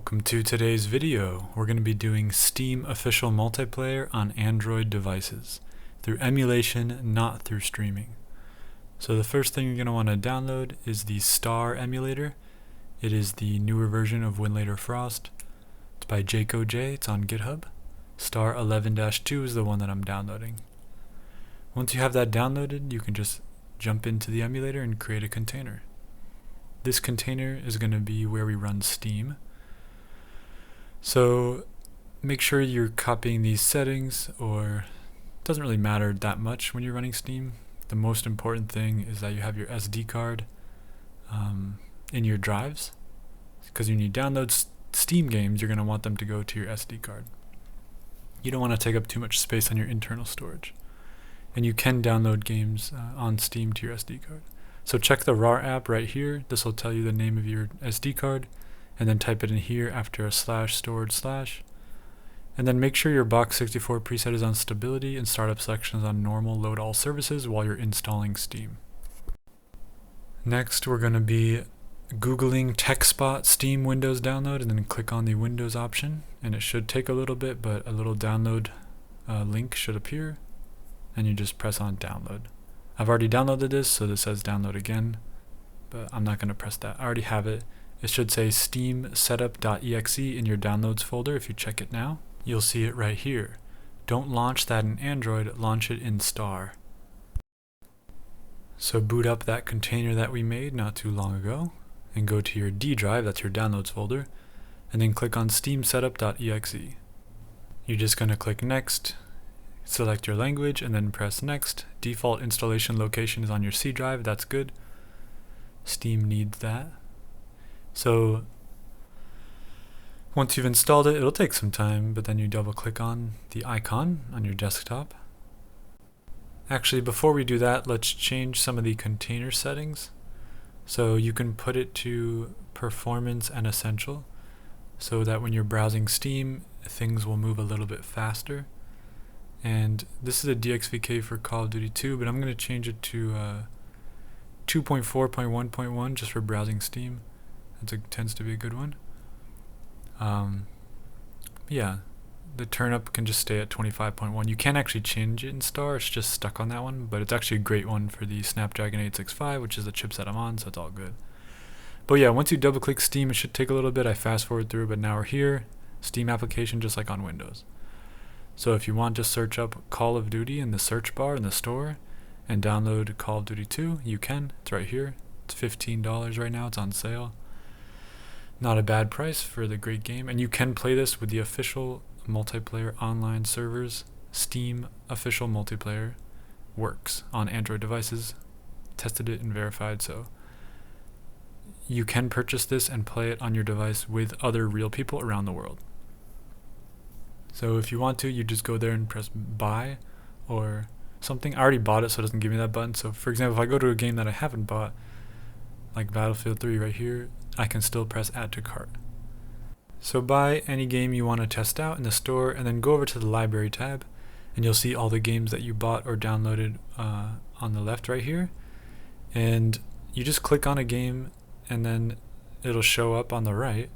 Welcome to today's video. We're going to be doing Steam official multiplayer on Android devices through emulation, not through streaming. So the first thing you're going to want to download is the Star emulator. It is the newer version of Winlator Frost. It's by Jaco J. It's on GitHub. Star 11-2 is the one that I'm downloading. Once you have that downloaded, you can just jump into the emulator and create a container. This container is going to be where we run Steam. So make sure you're copying these settings, or it doesn't really matter that much when you're running Steam. The most important thing is that you have your SD card in your drives, because when you download Steam games, you're going to want them to go to your SD card. You don't want to take up too much space on your internal storage. And you can download games on Steam to your SD card. So check the RAR app right here. This will tell you the name of your SD card, and then type it in here after a /storage/. And then make sure your Box64 preset is on stability and startup selection is on normal load all services while you're installing Steam. Next, we're going to be Googling TechSpot Steam Windows download, and then click on the Windows option. And it should take a little bit, but a little download link should appear, and you just press on download. I've already downloaded this, so this says download again, but I'm not going to press that. I already have it. It should say Steam Setup.exe in your downloads folder. If you check it now, you'll see it right here. Don't launch that in Android, launch it in Star. So boot up that container that we made not too long ago, and go to your D drive, that's your downloads folder, and then click on Steam Setup.exe. You're just going to click next, select your language, and then press next. Default installation location is on your C drive, that's good. Steam needs that. So once you've installed it, it'll take some time, but then you double click on the icon on your desktop. Actually, before we do that, let's change some of the container settings. So you can put it to performance and essential, so that when you're browsing Steam, things will move a little bit faster. And this is a DXVK for Call of Duty 2, but I'm going to change it to 2.4.1.1 just for browsing Steam. That tends to be a good one. Yeah, the turn-up can just stay at 25.1. You can't actually change it in Star, it's just stuck on that one, but it's actually a great one for the Snapdragon 865, which is the chipset I'm on, so it's all good. But yeah, once you double-click Steam, it should take a little bit. I fast-forward through, but now we're here. Steam application just like on Windows. So if you want, just search up Call of Duty in the search bar in the store and download Call of Duty 2. You can. It's right here. It's $15 right now. It's on sale. Not a bad price for the great game. And you can play this with the official multiplayer online servers. Steam official multiplayer works on Android devices. Tested it and verified, so you can purchase this and play it on your device with other real people around the world. So if you want to, you just go there and press buy or something. I already bought it, so it doesn't give me that button. So for example, if I go to a game that I haven't bought, like Battlefield 3 right here, I can still press add to cart. So buy any game you want to test out in the store, and then go over to the library tab, and you'll see all the games that you bought or downloaded on the left right here. And you just click on a game, and then it'll show up on the right,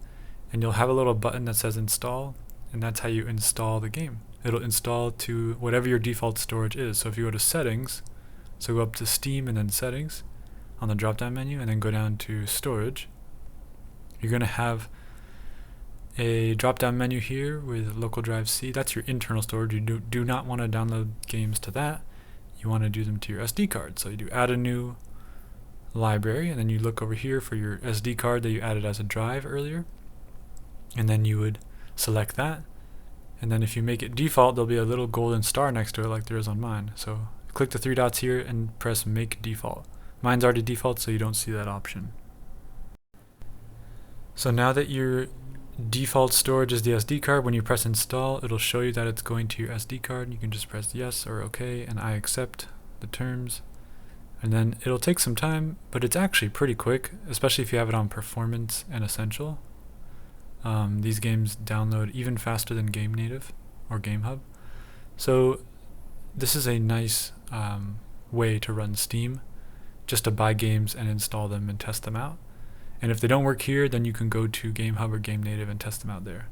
and you'll have a little button that says install, and that's how you install the game. It'll install to whatever your default storage is. So if you go to settings, so go up to Steam and then settings on the drop down menu, and then go down to storage, you're going to have a drop down menu here with local drive C. That's your internal storage. You do not want to download games to that. You want to do them to your SD card. So you do add a new library, and then you look over here for your SD card that you added as a drive earlier, and then you would select that. And then if you make it default, there'll be a little golden star next to it like there is on mine. So click the three dots here and press make default. Mine's already default, so you don't see that option. So now that your default storage is the SD card, when you press install, it'll show you that it's going to your SD card. You can just press yes or okay, and I accept the terms. And then it'll take some time, but it's actually pretty quick, especially if you have it on performance and essential. These games download even faster than Gamenative or gamehub. So this is a nice way to run Steam, just to buy games and install them and test them out. And if they don't work here, then you can go to GameHub or Gamenative and test them out there.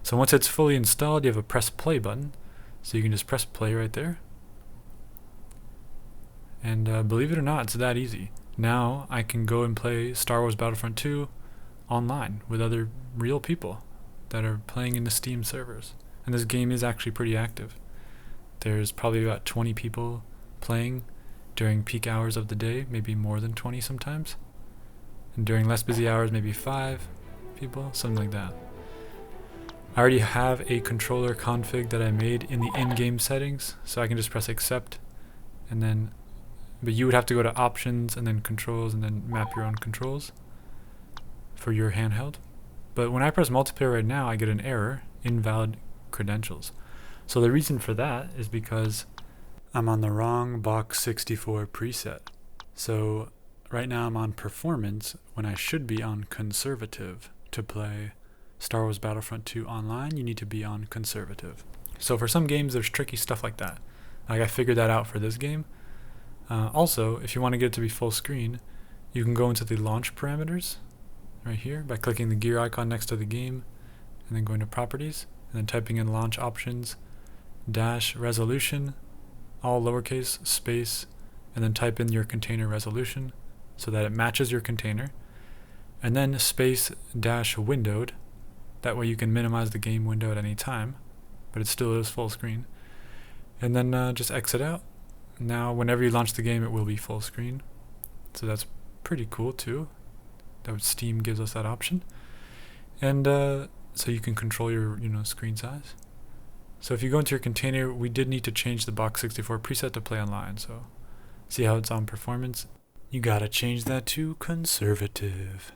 So once it's fully installed, you have a press play button. So you can just press play right there. And believe it or not, it's that easy. Now I can go and play Star Wars Battlefront 2 online with other real people that are playing in the Steam servers. And this game is actually pretty active. There's probably about 20 people playing during peak hours of the day, maybe more than 20 sometimes. And during less busy hours, maybe 5 people, something like that. I already have a controller config that I made in the in-game settings, so I can just press accept, and then, but you would have to go to options and then controls and then map your own controls for your handheld. But when I press multiplayer right now, I get an error, invalid credentials. So the reason for that is because I'm on the wrong box 64 preset. So right now I'm on performance when I should be on conservative. To play Star Wars Battlefront 2 online, you need to be on conservative. So for some games, there's tricky stuff like that. Like I figured that out for this game. Also, if you want to get it to be full screen, you can go into the launch parameters right here by clicking the gear icon next to the game and then going to properties and then typing in launch options dash resolution, all lowercase, space, and then type in your container resolution so that it matches your container, and then space dash windowed. That way you can minimize the game window at any time, but it still is full screen. And then just exit out. Now whenever you launch the game, it will be full screen. So that's pretty cool too. That Steam gives us that option. And so you can control your screen size. So if you go into your container, we did need to change the box 64 preset to play online. So see how it's on performance? You gotta change that to conservative.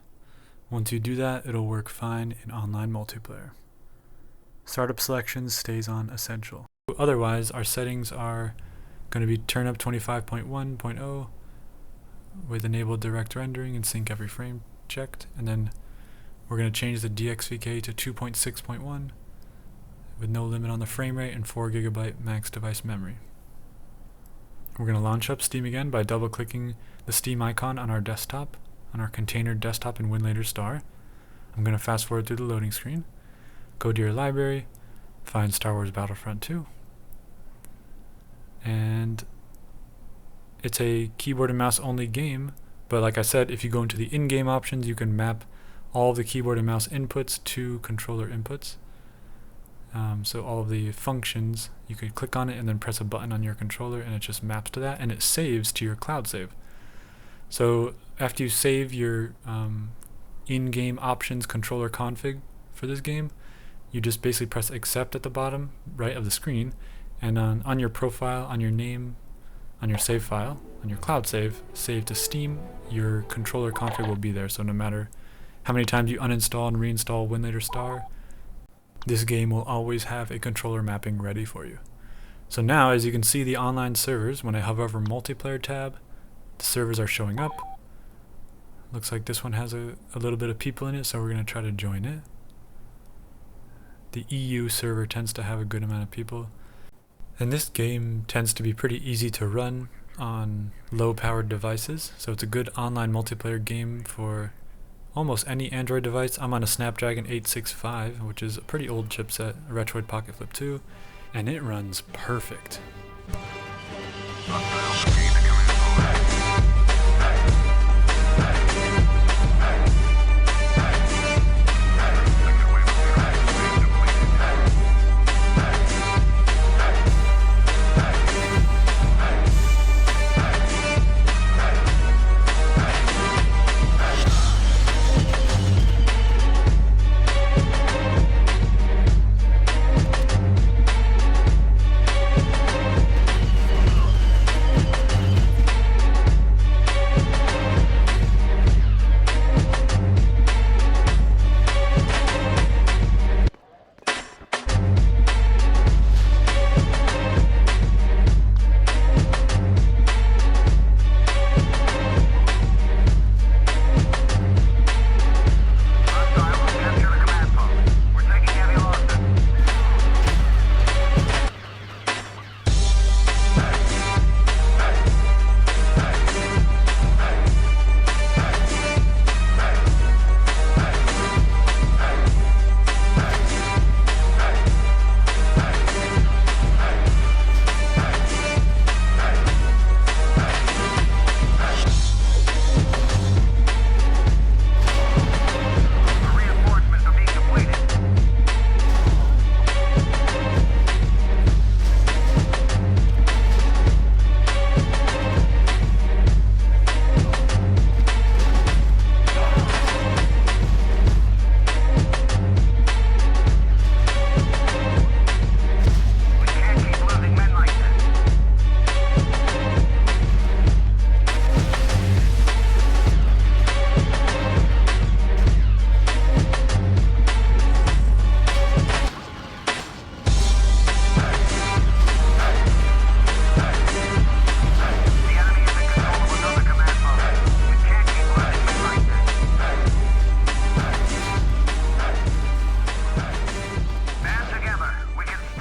Once you do that, it'll work fine in online multiplayer. Startup selection stays on essential. Otherwise, our settings are going to be turn up 25.1.0 with enabled direct rendering and sync every frame checked. And then we're going to change the DXVK to 2.6.1 with no limit on the frame rate and 4 GB max device memory. We're going to launch up Steam again by double clicking the Steam icon on our desktop, on our container desktop in Winlator Star. I'm going to fast forward through the loading screen, go to your library, find Star Wars Battlefront 2, and it's a keyboard and mouse only game, but like I said, if you go into the in-game options, you can map all of the keyboard and mouse inputs to controller inputs. So all of the functions, you could click on it and then press a button on your controller and it just maps to that and it saves to your cloud save. So after you save your in-game options controller config for this game, you just basically press accept at the bottom right of the screen, and on your profile, on your name, on your save file, on your cloud save to Steam, your controller config will be there. So no matter how many times you uninstall and reinstall Winlator Star, this game will always have a controller mapping ready for you. So now, as you can see, the online servers, when I hover over multiplayer tab, the servers are showing up. Looks like this one has a little bit of people in it, so we're going to try to join it. The EU server tends to have a good amount of people. And this game tends to be pretty easy to run on low-powered devices, so it's a good online multiplayer game for almost any Android device. I'm on a Snapdragon 865, which is a pretty old chipset, a Retroid Pocket Flip 2, and it runs perfect.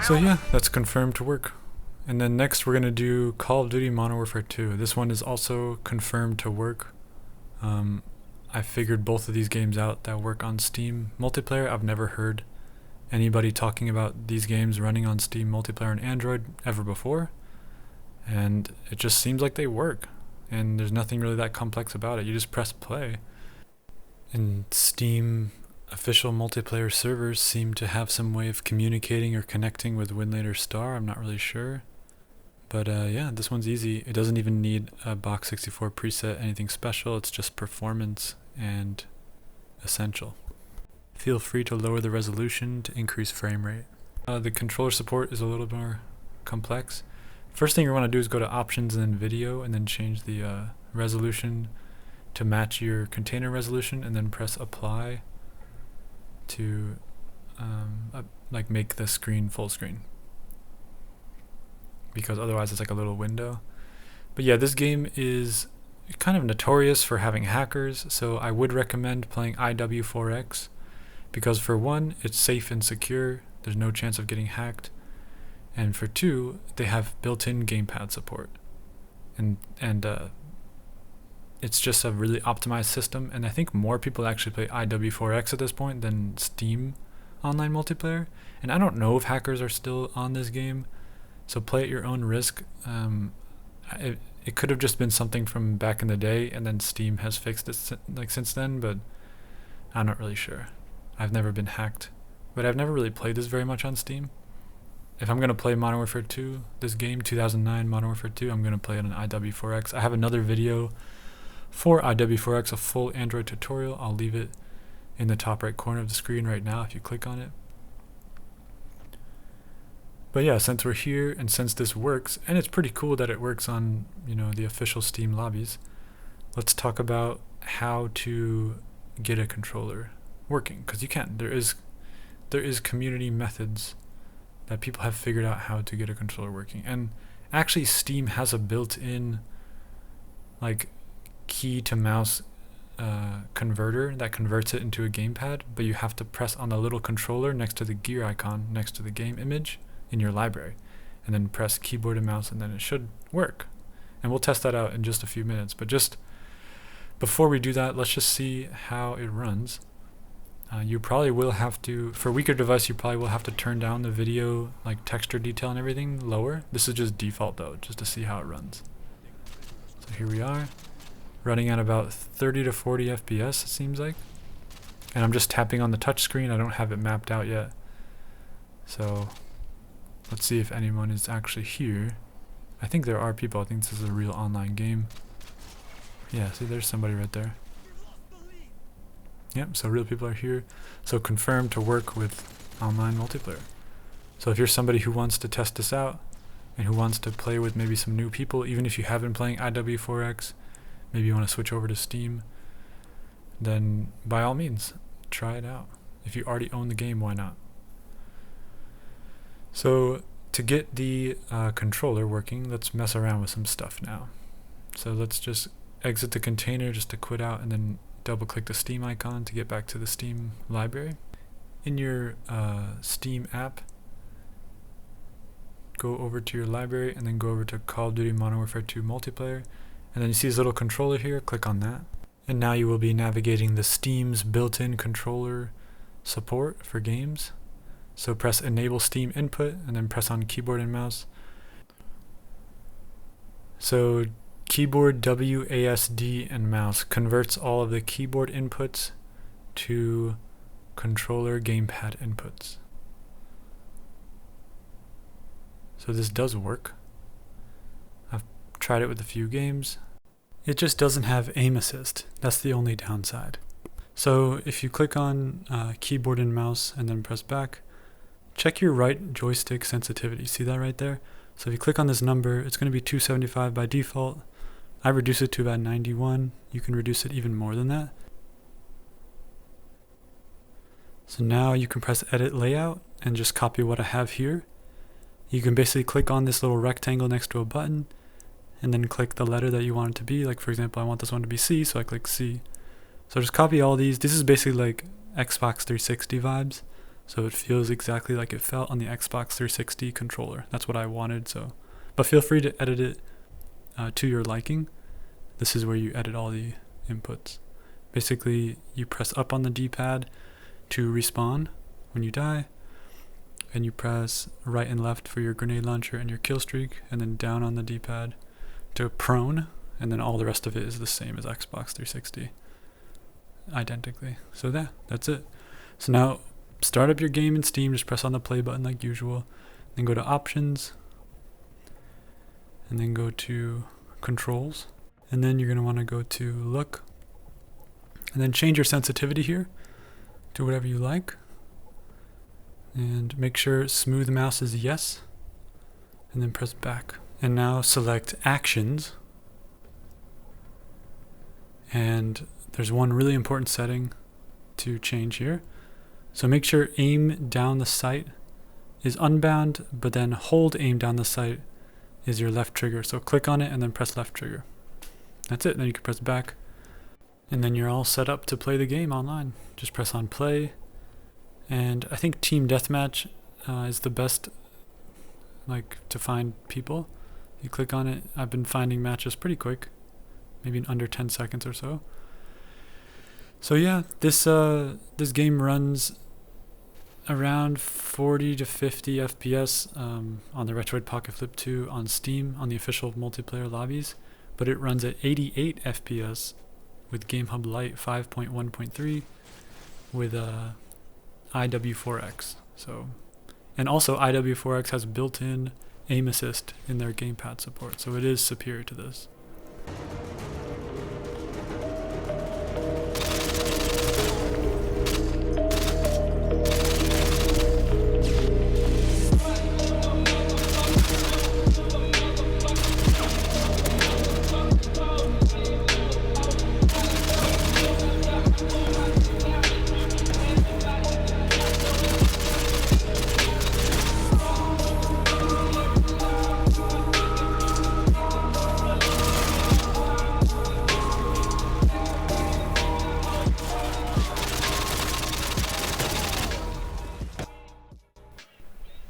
So yeah, that's confirmed to work. And then next we're going to do Call of Duty Modern Warfare 2. This one is also confirmed to work. I figured both of these games out that work on Steam multiplayer. I've never heard anybody talking about these games running on Steam multiplayer on Android ever before. And it just seems like they work. And there's nothing really that complex about it. You just press play. And Steam official multiplayer servers seem to have some way of communicating or connecting with Winlator Star. I'm not really sure. But yeah, this one's easy. It doesn't even need a Box 64 preset, anything special. It's just performance and essential. Feel free to lower the resolution to increase frame rate. The controller support is a little more complex. First thing you want to do is go to options and then video and then change the resolution to match your container resolution and then press apply to like make the screen full screen, because otherwise it's like a little window. But yeah, this game is kind of notorious for having hackers, so I would recommend playing IW4X because for one, it's safe and secure, there's no chance of getting hacked, and for two, they have built-in gamepad support, and it's just a really optimized system. And I think more people actually play IW4X at this point than Steam online multiplayer, and I don't know if hackers are still on this game, so play at your own risk. It could have just been something from back in the day and then Steam has fixed it since then, but I'm not really sure. I've never been hacked, but I've never really played this very much on Steam. If I'm going to play Modern Warfare 2, this game, 2009 Modern Warfare 2, I'm going to play it on IW4X. I have another video for IW4X, a full Android tutorial. I'll leave it in the top right corner of the screen right now if you click on it. But yeah, since we're here and since this works, and it's pretty cool that it works on, the official Steam lobbies, let's talk about how to get a controller working, because you can. There is community methods that people have figured out how to get a controller working. And actually Steam has a built-in like key to mouse converter that converts it into a gamepad, but you have to press on the little controller next to the gear icon next to the game image in your library, and then press keyboard and mouse, and then it should work. And we'll test that out in just a few minutes, but just before we do that, let's just see how it runs. You probably will have to, for weaker device, you probably will have to turn down the video like texture detail and everything lower. This is just default though, just to see how it runs. So here we are, running at about 30 to 40 FPS it seems like, and I'm just tapping on the touch screen. I don't have it mapped out yet, so let's see if anyone is actually here. I think there are people. I think this is a real online game. Yeah, see, there's somebody right there. Yep, so real people are here. So confirmed to work with online multiplayer. So if you're somebody who wants to test this out and who wants to play with maybe some new people, even if you have been playing IW4X, maybe you want to switch over to Steam, then by all means, try it out. If you already own the game, why not? So to get the controller working, let's mess around with some stuff now. So let's just exit the container just to quit out, and then double click the Steam icon to get back to the Steam library. In your Steam app, go over to your library and then go over to Call of Duty Modern Warfare 2 multiplayer, and then you see this little controller here, click on that. And now you will be navigating the Steam's built-in controller support for games. So press enable Steam input and then press on keyboard and mouse. So keyboard WASD and mouse converts all of the keyboard inputs to controller gamepad inputs. So this does work. I've tried it with a few games. It just doesn't have aim assist. That's the only downside. So if you click on keyboard and mouse and then press back, check your right joystick sensitivity. See that right there? So if you click on this number, it's going to be 275 by default. I reduce it to about 91. You can reduce it even more than that. So now you can press edit layout and just copy what I have here. You can basically click on this little rectangle next to a button and then click the letter that you want it to be. Like for example, I want this one to be C, so I click C. So just copy all these. This is basically like Xbox 360 vibes. So it feels exactly like it felt on the Xbox 360 controller. That's what I wanted. But feel free to edit it to your liking. This is where you edit all the inputs. Basically, you press up on the D-pad to respawn when you die, and you press right and left for your grenade launcher and your kill streak, and then down on the D-pad to prone, and then all the rest of it is the same as Xbox 360, identically. So that's it. So now start up your game in Steam, just press on the play button like usual, then go to options, and then go to controls, and then you're going to want to go to look, and then change your sensitivity here to whatever you like, and make sure smooth mouse is yes, and then press back. And now select actions, and there's one really important setting to change here. So make sure aim down the sight is unbound, but then hold aim down the sight is your left trigger. So click on it and then press left trigger. That's it. Then you can press back, and then you're all set up to play the game online. Just press on play, and I think Team Deathmatch is the best, like, to find people. You click on it. I've been finding matches pretty quick, maybe in under 10 seconds or so. So yeah, this game runs around 40 to 50 FPS on the Retroid Pocket Flip 2 on Steam on the official multiplayer lobbies, but it runs at 88 FPS with GameHub Lite 5.1.3 with IW4X. So, and also IW4X has built-in aim assist in their gamepad support, so it is superior to this.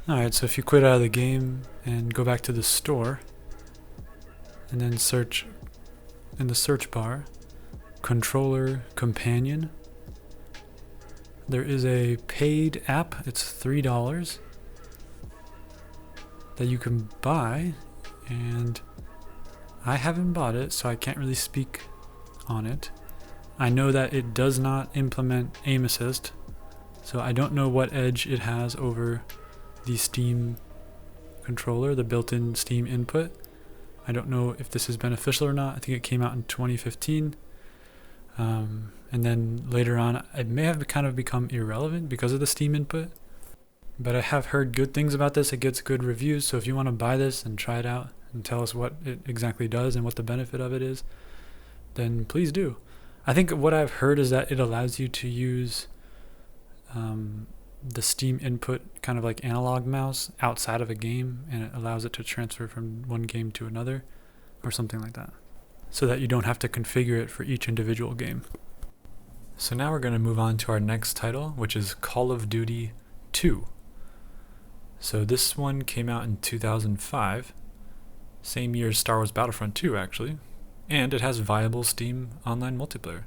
Alright, so if you quit out of the game and go back to the store, and then search in the search bar, controller companion, there is a paid app. It's $3 that you can buy, and I haven't bought it, so I can't really speak on it. I know that it does not implement aim assist, so I don't know what edge it has over the Steam controller, the built-in Steam input. I don't know if this is beneficial or not. I think it came out in 2015. And then later on, it may have kind of become irrelevant because of the Steam input. But I have heard good things about this. It gets good reviews. So if you want to buy this and try it out and tell us what it exactly does and what the benefit of it is, then please do. I think what I've heard is that it allows you to use the Steam input kind of like analog mouse outside of a game, and it allows it to transfer from one game to another or something like that, so that you don't have to configure it for each individual game. So now we're going to move on to our next title, which is Call of Duty 2. So this one came out in 2005, same year as Star Wars Battlefront 2 actually, and it has viable Steam online multiplayer.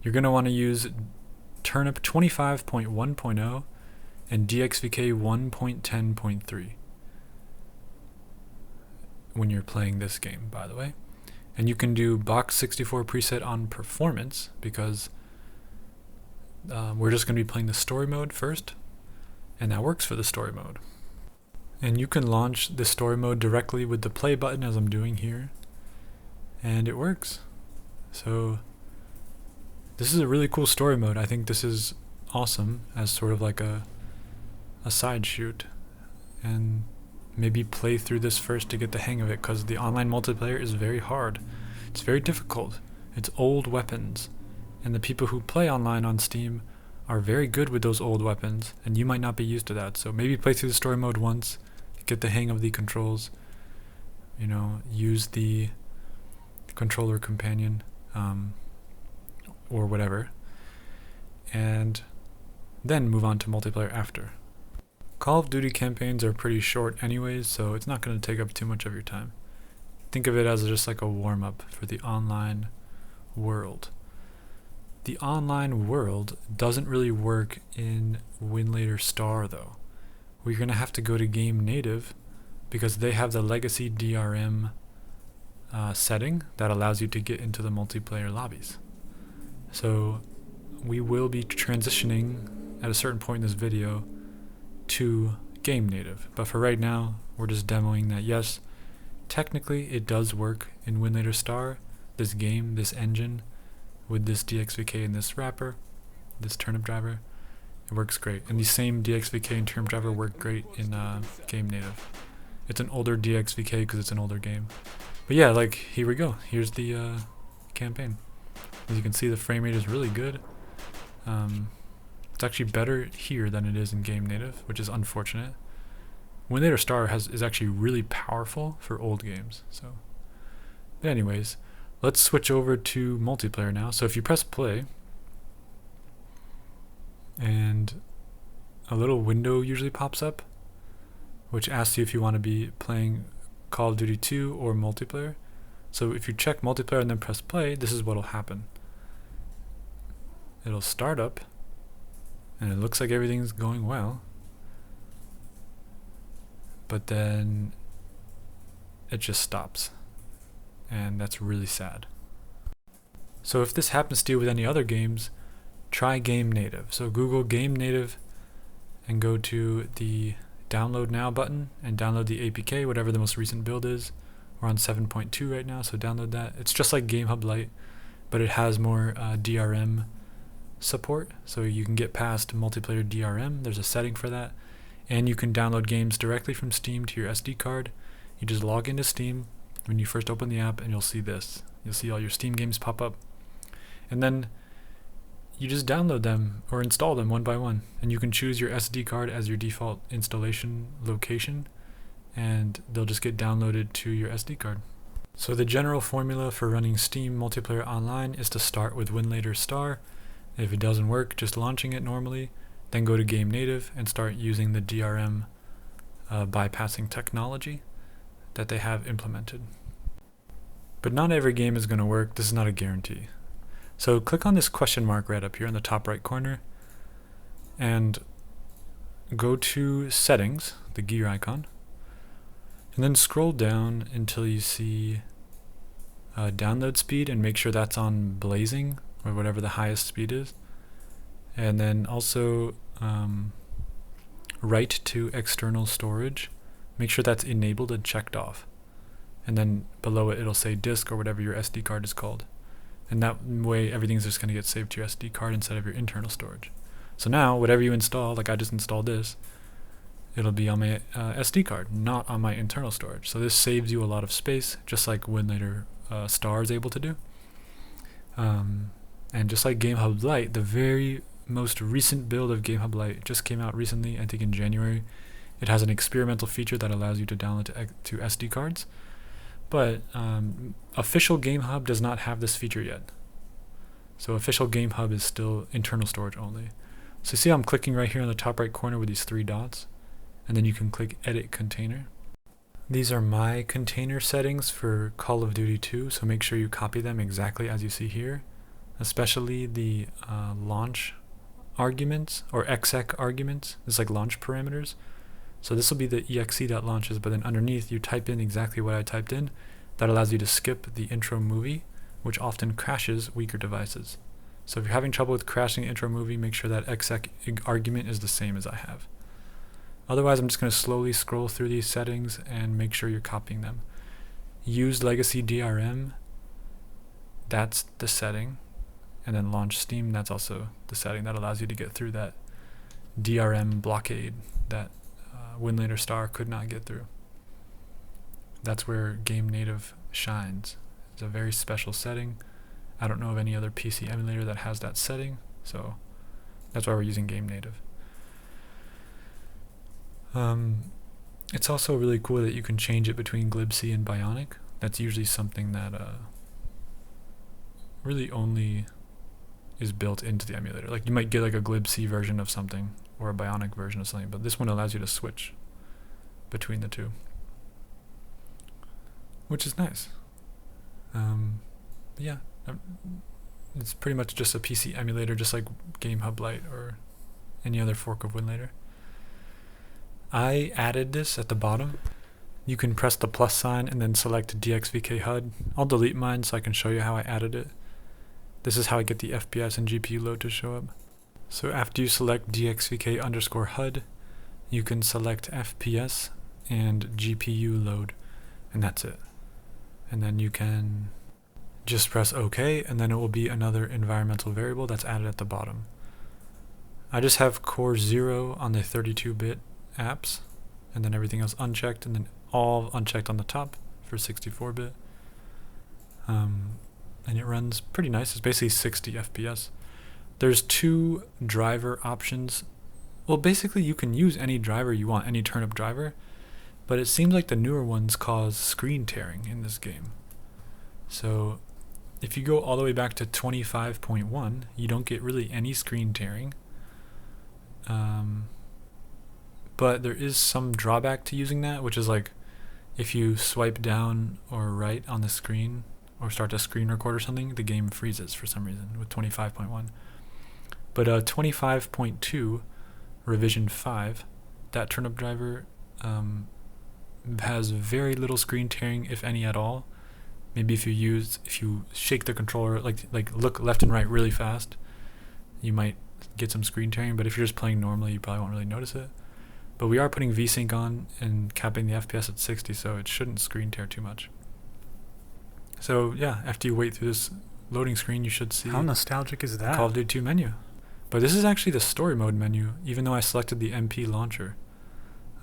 You're going to want to use Turnip 25.1.0 and DXVK 1.10.3 when you're playing this game, by the way. And you can do box 64 preset on performance because we're just going to be playing the story mode first, and that works for the story mode. And you can launch the story mode directly with the play button, as I'm doing here, and it works. So this is a really cool story mode. I think this is awesome as sort of like a side shoot, and maybe play through this first to get the hang of it, because the online multiplayer is very hard. It's very difficult. It's old weapons, and the people who play online on Steam are very good with those old weapons, and you might not be used to that. So maybe play through the story mode once, get the hang of the controls, use the controller companion or whatever, and then move on to multiplayer after. Call of Duty campaigns are pretty short anyways, so it's not going to take up too much of your time. Think of it as just like a warm-up for the online world. The online world doesn't really work in Winlator Star though. We're going to have to go to Gamenative because they have the legacy DRM setting that allows you to get into the multiplayer lobbies. So we will be transitioning at a certain point in this video to Gamenative, but for right now we're just demoing that yes, technically it does work in Winlator Star, this game, this engine, with this DXVK and this wrapper, this turnip driver. It works great, and the same DXVK and turnip driver work great in Gamenative. It's an older DXVK because it's an older game. But yeah, like, here we go. Here's the campaign. As you can see, the frame rate is really good. It's actually better here than it is in Gamenative, which is unfortunate. Winlator Star is actually really powerful for old games. So, but anyways, let's switch over to multiplayer now. So if you press play, and a little window usually pops up, which asks you if you want to be playing Call of Duty 2 or multiplayer. So if you check multiplayer and then press play, this is what will happen. It'll start up, and it looks like everything's going well, but then it just stops, and that's really sad. So if this happens to you with any other games, try Gamenative. So Google Gamenative and go to the download now button and download the APK, whatever the most recent build is. We're on 7.2 right now, so download that. It's just like GameHub Lite, but it has more DRM support, so you can get past multiplayer DRM. There's a setting for that, and you can download games directly from Steam to your SD card. You just log into Steam when you first open the app, and you'll see this. You'll see all your Steam games pop up, and then you just download them or install them one by one, and you can choose your SD card as your default installation location, and they'll just get downloaded to your SD card. So the general formula for running Steam multiplayer online is to start with Winlator Star. If it doesn't work, just launching it normally, then go to Gamenative and start using the DRM bypassing technology that they have implemented. But not every game is going to work. This is not a guarantee. So click on this question mark right up here in the top right corner and go to settings, the gear icon, and then scroll down until you see download speed, and make sure that's on blazing or whatever the highest speed is. And then also write to external storage, make sure that's enabled and checked off. And then below it, it'll say disk or whatever your SD card is called. And that way, everything's just going to get saved to your SD card instead of your internal storage. So now, whatever you install, like I just installed this, it'll be on my SD card, not on my internal storage. So this saves you a lot of space, just like Winlator Star is able to do. And just like GameHub Lite, the very most recent build of GameHub Lite just came out recently, I think in January. It has an experimental feature that allows you to download to SD cards. But official GameHub does not have this feature yet. So official GameHub is still internal storage only. So you see I'm clicking right here on the top right corner with these three dots, and then you can click Edit Container. These are my container settings for Call of Duty 2, so make sure you copy them exactly as you see here, especially the launch arguments or exec arguments. It's like launch parameters. So this will be the exe.launches, but then underneath you type in exactly what I typed in. That allows you to skip the intro movie, which often crashes weaker devices. So if you're having trouble with crashing the intro movie, make sure that exec argument is the same as I have. Otherwise, I'm just going to slowly scroll through these settings and make sure you're copying them. Use legacy DRM, that's the setting. And then launch Steam, that's also the setting that allows you to get through that DRM blockade that Winlator Star could not get through. That's where Gamenative shines. It's a very special setting. I don't know of any other PC emulator that has that setting, so that's why we're using Gamenative. It's also really cool that you can change it between glibc and Bionic. That's usually something that really only is built into the emulator. Like you might get like a glibc version of something or a Bionic version of something, but this one allows you to switch between the two, which is nice. Yeah, it's pretty much just a PC emulator, just like GameHub Lite or any other fork of Winlator. I added this at the bottom. You can press the plus sign and then select DXVK HUD. I'll delete mine so I can show you how I added it. This is how I get the FPS and GPU load to show up. So after you select DXVK_HUD, you can select FPS and GPU load, and that's it. And then you can just press OK, and then it will be another environmental variable that's added at the bottom. I just have core 0 on the 32-bit apps, and then everything else unchecked, and then all unchecked on the top for 64-bit. And it runs pretty nice. It's basically 60 FPS. There's 2 driver options. Well, basically you can use any driver you want, any turnip driver, but it seems like the newer ones cause screen tearing in this game. So if you go all the way back to 25.1, you don't get really any screen tearing. But there is some drawback to using that, which is like if you swipe down or right on the screen or start to screen record or something, the game freezes for some reason with 25.1. But 25.2 revision 5, that turnip driver has very little screen tearing, if any at all. Maybe if you shake the controller, like look left and right really fast, you might get some screen tearing, but if you're just playing normally, you probably won't really notice it. But we are putting VSync on and capping the FPS at 60, so it shouldn't screen tear too much. So yeah, after you wait through this loading screen, you should see how nostalgic is that? Call of Duty 2 menu. But this is actually the story mode menu, even though I selected the MP launcher.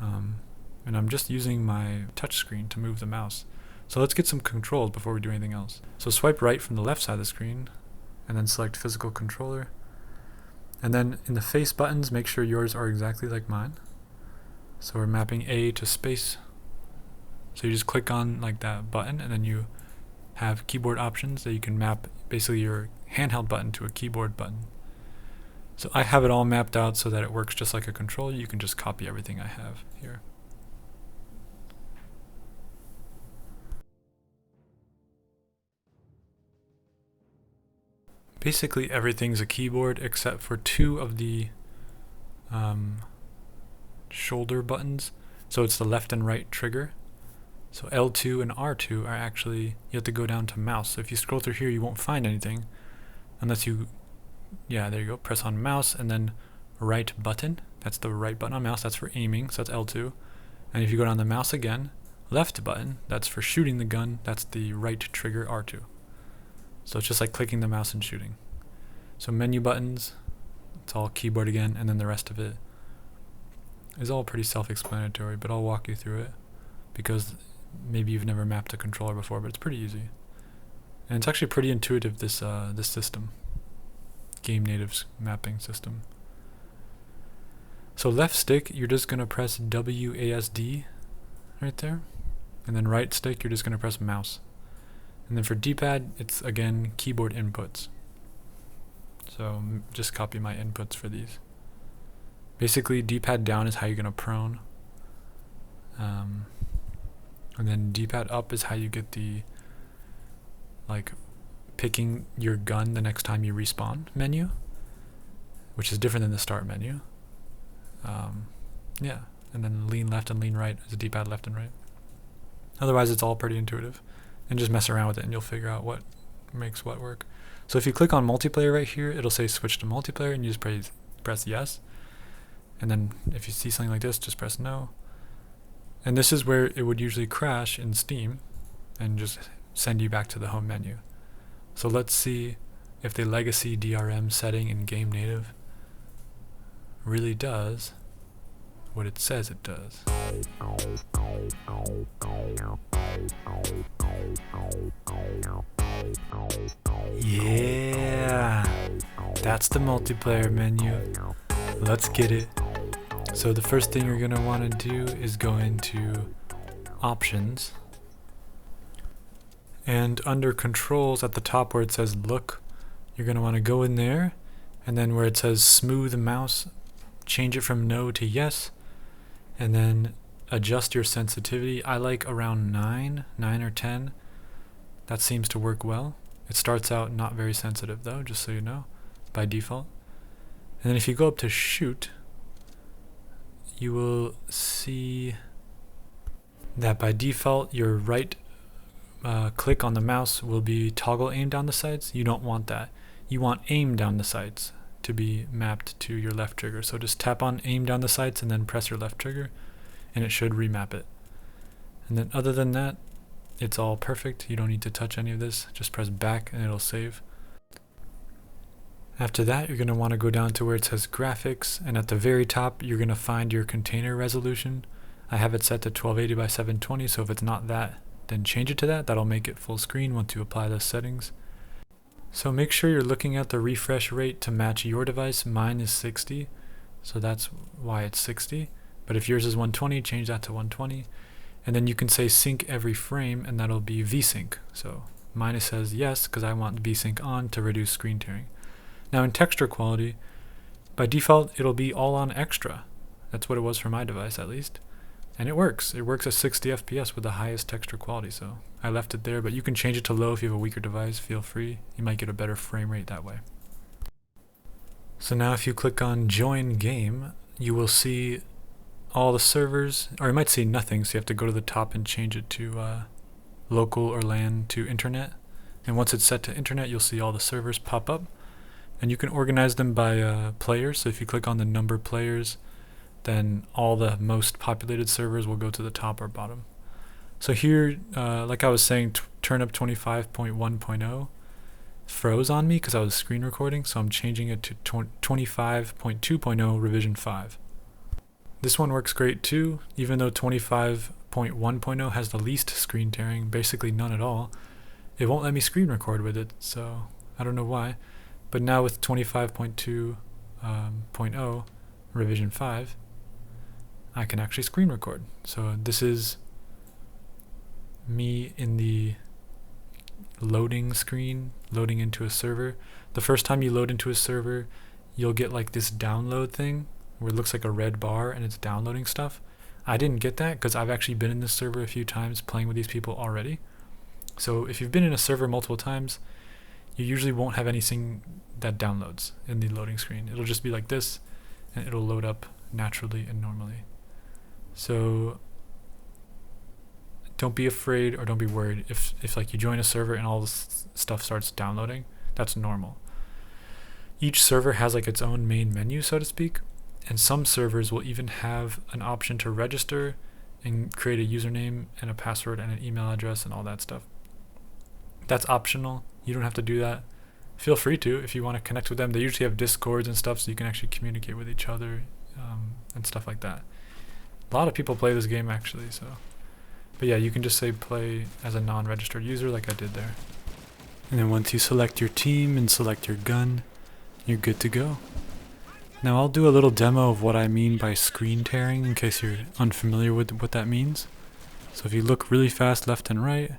And I'm just using my touchscreen to move the mouse. So let's get some controls before we do anything else. So swipe right from the left side of the screen, and then select physical controller. And then in the face buttons, make sure yours are exactly like mine. So we're mapping A to space. So you just click on like that button, and then you have keyboard options that you can map basically your handheld button to a keyboard button. So I have it all mapped out so that it works just like a controller. You can just copy everything I have here. Basically everything's a keyboard except for 2 of the shoulder buttons. So it's the left and right trigger. So L2 and R2 are actually, you have to go down to mouse. So if you scroll through here, you won't find anything unless you, yeah, there you go, press on mouse and then right button. That's the right button on mouse, that's for aiming, so that's L2. And if you go down the mouse again, left button, that's for shooting the gun, that's the right trigger R2. So it's just like clicking the mouse and shooting. So menu buttons, it's all keyboard again, and then the rest of it is all pretty self-explanatory, but I'll walk you through it because maybe you've never mapped a controller before, but it's pretty easy. And it's actually pretty intuitive, this this system. Gamenative mapping system. So left stick, you're just gonna press WASD right there. And then right stick, you're just gonna press mouse. And then for D-pad, it's again keyboard inputs. So just copy my inputs for these. Basically, D-pad down is how you're gonna prone. And then D-pad up is how you get the, like, picking your gun the next time you respawn menu, which is different than the start menu. Yeah, and then lean left and lean right is a D-pad left and right. Otherwise, it's all pretty intuitive. And just mess around with it and you'll figure out what makes what work. So if you click on multiplayer right here, it'll say switch to multiplayer, and you just press yes. And then if you see something like this, just press no. And this is where it would usually crash in Steam and just send you back to the home menu. So let's see if the legacy DRM setting in Gamenative really does what it says it does. Yeah, that's the multiplayer menu. Let's get it. So the first thing you're going to want to do is go into options, and under controls at the top where it says look, you're going to want to go in there, and then where it says smooth mouse, change it from no to yes, and then adjust your sensitivity. I like around 9 or 10. That seems to work well. It starts out not very sensitive though, just so you know, by default. And then if you go up to shoot, you will see that by default your right click on the mouse will be toggle aim down the sights. You don't want that. You want aim down the sights to be mapped to your left trigger. So just tap on aim down the sights and then press your left trigger, and it should remap it. And then other than that, it's all perfect. You don't need to touch any of this. Just press back and it'll save. After that, you're going to want to go down to where it says graphics, and at the very top you're going to find your container resolution. I have it set to 1280 by 720, so if it's not that, then change it to that. That'll make it full screen once you apply those settings. So make sure you're looking at the refresh rate to match your device. Mine is 60, so that's why it's 60. But if yours is 120, change that to 120. And then you can say sync every frame, and that'll be VSync. So mine says yes, because I want VSync on to reduce screen tearing. Now in texture quality, by default it'll be all on extra. That's what it was for my device at least. And it works. It works at 60 FPS with the highest texture quality, so I left it there, but you can change it to low if you have a weaker device. Feel free. You might get a better frame rate that way. So now if you click on join game, you will see all the servers, or you might see nothing, so you have to go to the top and change it to local or LAN to internet. And once it's set to internet, you'll see all the servers pop up. And you can organize them by players. So if you click on the number players, then all the most populated servers will go to the top or bottom. So here, like I was saying, turn up 25.1.0 froze on me because I was screen recording, so I'm changing it to 25.2.0 revision 5. This one works great too, even though 25.1.0 has the least screen tearing, basically none at all. It won't let me screen record with it, so I don't know why. But now with 25.2.0 revision 5, I can actually screen record. So this is me in the loading screen, loading into a server. The first time you load into a server, you'll get like this download thing where it looks like a red bar and it's downloading stuff. I didn't get that because I've actually been in this server a few times playing with these people already. So if you've been in a server multiple times, you usually won't have anything that downloads in the loading screen. It'll just be like this, and it'll load up naturally and normally. So don't be afraid or don't be worried if like you join a server and all this stuff starts downloading. That's normal. Each server has like its own main menu, so to speak, and some servers will even have an option to register and create a username and a password and an email address and all that stuff. That's optional. You don't have to do that. Feel free to if you want to connect with them. They usually have Discords and stuff, so you can actually communicate with each other and stuff like that. A lot of people play this game actually, so. But yeah, you can just say play as a non-registered user like I did there. And then once you select your team and select your gun, you're good to go. Now I'll do a little demo of what I mean by screen tearing in case you're unfamiliar with what that means. So if you look really fast left and right,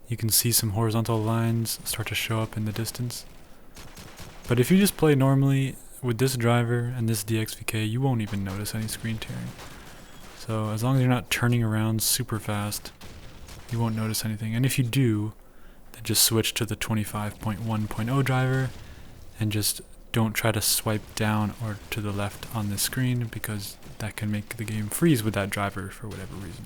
you can see some horizontal lines start to show up in the distance. But if you just play normally with this driver and this DXVK, you won't even notice any screen tearing. So as long as you're not turning around super fast, you won't notice anything. And if you do, then just switch to the 25.1.0 driver and just don't try to swipe down or to the left on the screen, because that can make the game freeze with that driver for whatever reason.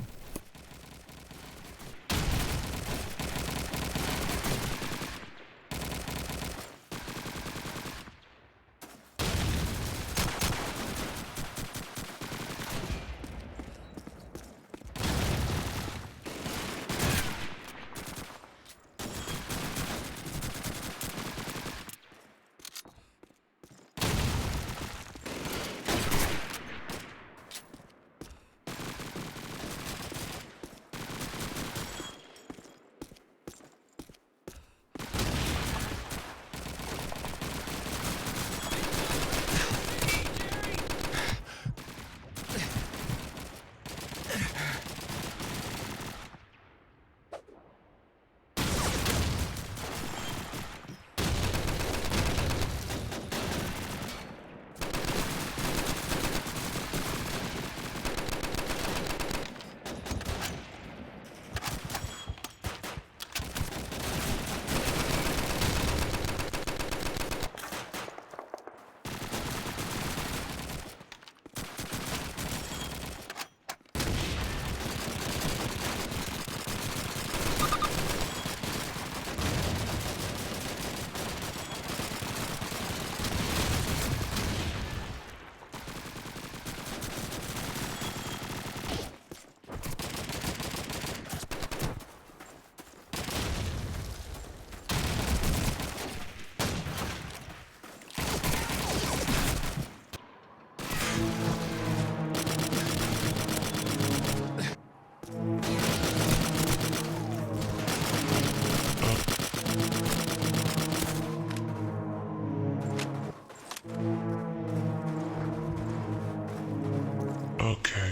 Okay.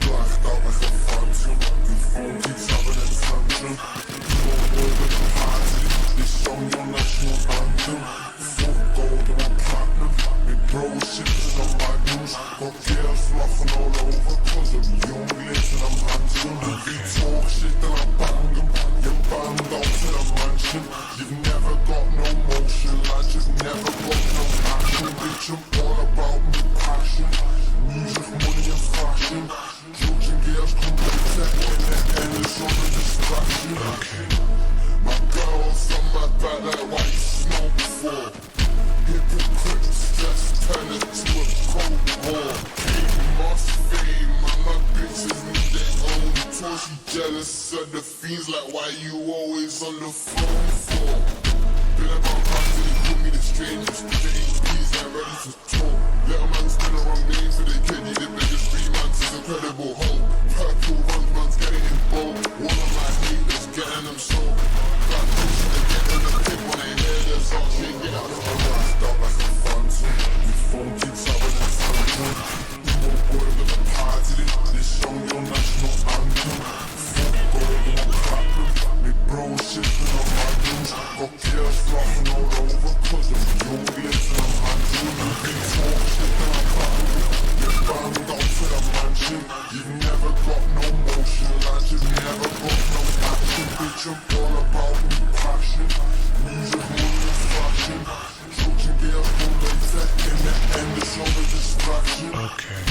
Jealous of the fiends, like why you always on the phone for? Been about time till they put me to strangers, JP's like ready to talk. Little man spin a wrong name for the kid, the biggest 3 months is incredible hope. Purple runs, man's getting in bold. One of my haters getting them sold. Got pushing to get in the pit when they hear their song. Shit, get out of my mind, stop like a phantom. Your phone keeps having a phantom. You know boy with a party, this song your national anthem. Bro, shit, on my news. Got chaos flying all over, cause of young lips and I'm handling. You can talk shit and I'm banging. Get banged out to the mansion. You've never got no motion, lads. You've never got no action. Bitch, I'm all about me passion. Music, money and fashion. Shooting girls from later. In the end, it's all a distraction. Okay.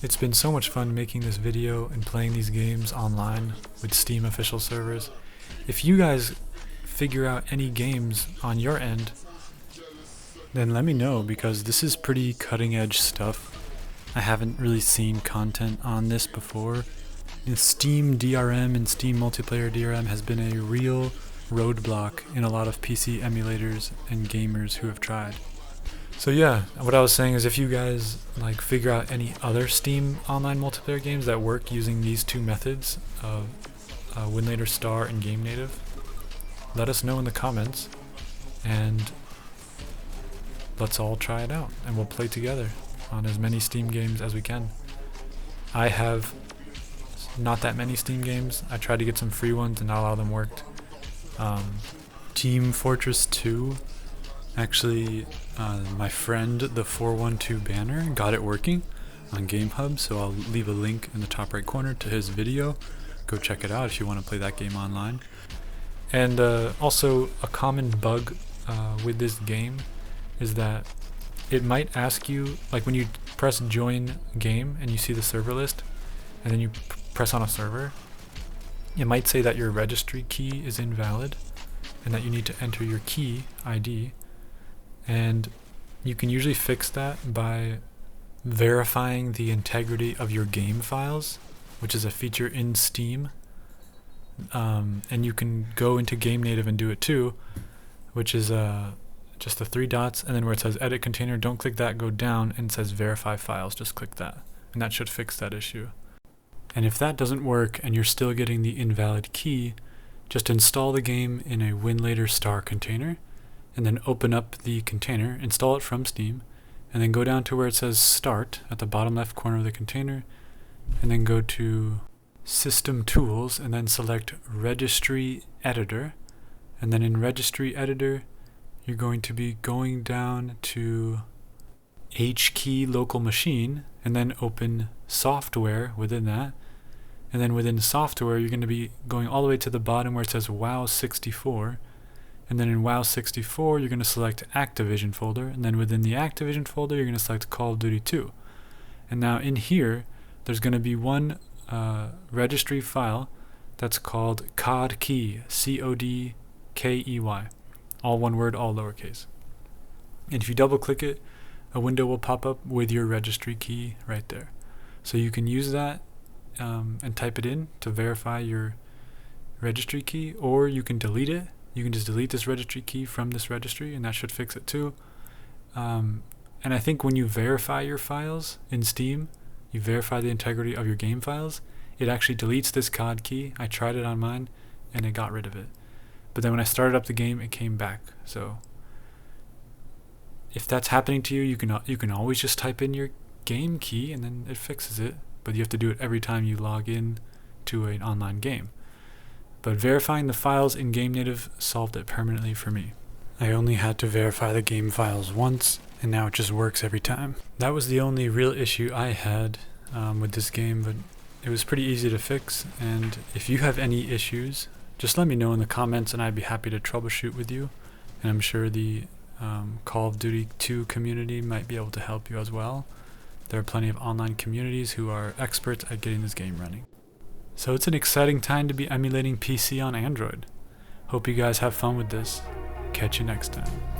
It's been so much fun making this video and playing these games online with Steam official servers. If you guys figure out any games on your end, then let me know, because this is pretty cutting edge stuff. I haven't really seen content on this before. Steam DRM and Steam Multiplayer DRM has been a real roadblock in a lot of PC emulators and gamers who have tried. So yeah, what I was saying is, if you guys like figure out any other Steam online multiplayer games that work using these two methods of Winlator Star and Gamenative, let us know in the comments, and let's all try it out, and we'll play together on as many Steam games as we can. I have not that many Steam games. I tried to get some free ones and not a lot of them worked. Team Fortress 2, actually my friend the 412 Banner got it working on GameHub, so I'll leave a link in the top right corner to his video. Go check it out if you want to play that game online. And also, a common bug with this game is that it might ask you, like when you press join game and you see the server list and then you press on a server, it might say that your registry key is invalid and that you need to enter your key ID. And you can usually fix that by verifying the integrity of your game files, which is a feature in Steam. And you can go into Gamenative and do it too, which is just the 3 dots, and then where it says edit container, don't click that, go down, and it says verify files, just click that. And that should fix that issue. And if that doesn't work and you're still getting the invalid key, just install the game in a Winlator Star container, and then open up the container, install it from Steam, and then go down to where it says Start at the bottom left corner of the container, and then go to System Tools, and then select Registry Editor. And then in Registry Editor, you're going to be going down to H-key local machine, and then open software within that. And then within software, you're going to be going all the way to the bottom where it says WoW64. And then in WoW64, you're going to select Activision folder. And then within the Activision folder, you're going to select Call of Duty 2. And now in here, there's going to be one registry file that's called COD key, CODKEY. All one word, all lowercase. And if you double click it, a window will pop up with your registry key right there. So you can use that and type it in to verify your registry key, or you can delete it. You can just delete this registry key from this registry, and that should fix it too. And I think when you verify your files in Steam, you verify the integrity of your game files, it actually deletes this COD key. I tried it on mine, and it got rid of it. But then when I started up the game, it came back. So if that's happening to you, you can always just type in your game key, and then it fixes it. But you have to do it every time you log in to an online game. But verifying the files in Gamenative solved it permanently for me. I only had to verify the game files once, and now it just works every time. That was the only real issue I had with this game, but it was pretty easy to fix. And if you have any issues, just let me know in the comments, and I'd be happy to troubleshoot with you. And I'm sure the Call of Duty 2 community might be able to help you as well. There are plenty of online communities who are experts at getting this game running. So it's an exciting time to be emulating PC on Android. Hope you guys have fun with this. Catch you next time.